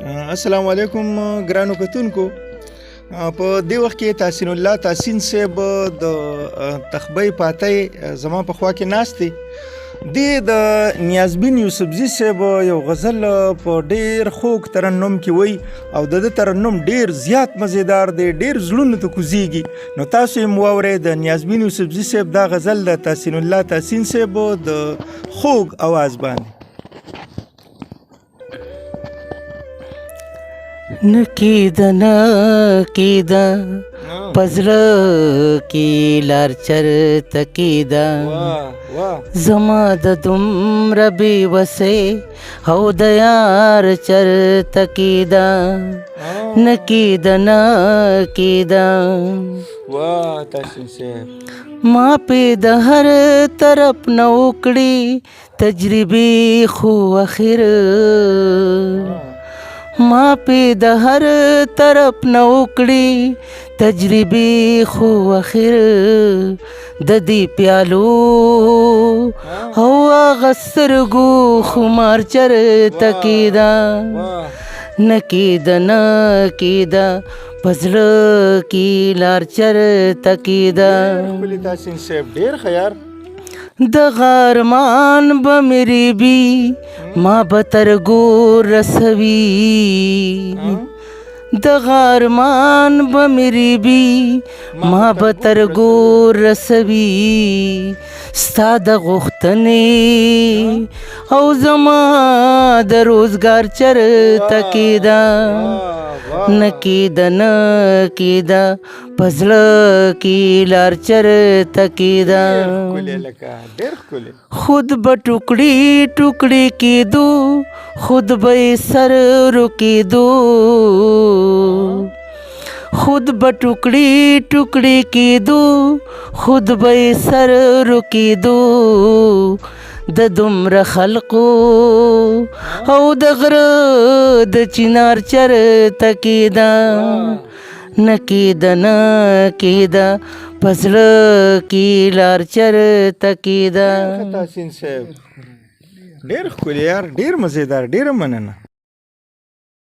السلام علیکم ګرانو کتونکو. په دې وخت کې تحسین الله تحسین صاحب د تخبی پاتې زما په خوا کې ناست دی. د نیازبین یوسفزي صاحب یو غزل په ډېر خوږ ترنم کې وایي او د ده ترنم ډېر زیات مزیدار دی، ډېر زړونو ته کوزیږي. نو تاسو یې واورئ د نیازبین یوسفزي صاحب دا غزل د تحسین الله تحسین صاحب د خوږ اواز باندې. نکیدا پزړه کی لار چرته کیدا زما د دومره بې وسې او د یار چرته کیدا نکیدا ما پې د هر طرف نه وکړي تجربې خو اخر ما پې د هر طرف نه وکړي تجربې خو اخر د دې پیالو او هغه سترګو خمار چرته کیدا نکیدا په زړه کې لار چرته کیدا. تحسین صاحب ډېر خیار د غارمان به مری بی ما به ترګو رسوي د غارمان به مری بی ما به ترګو رسوي ستا د غوښتنې او زما د روزګار چرته کیدا نکیدا په زړه کې لار چرته کیدا. خود به ټوکړي ټوکړي کېدو خود به سر روکېدو خود به ټوکړي ټوکړي کېدو خود به سر روکېدو د دومره خلقو او د غره د چنار چرته کیدا نکیدا په زړه کې لار چرته کیدا. تحسین صاحب ډېر ښکلی یار، ډېر مزیدار، ډېره مننه.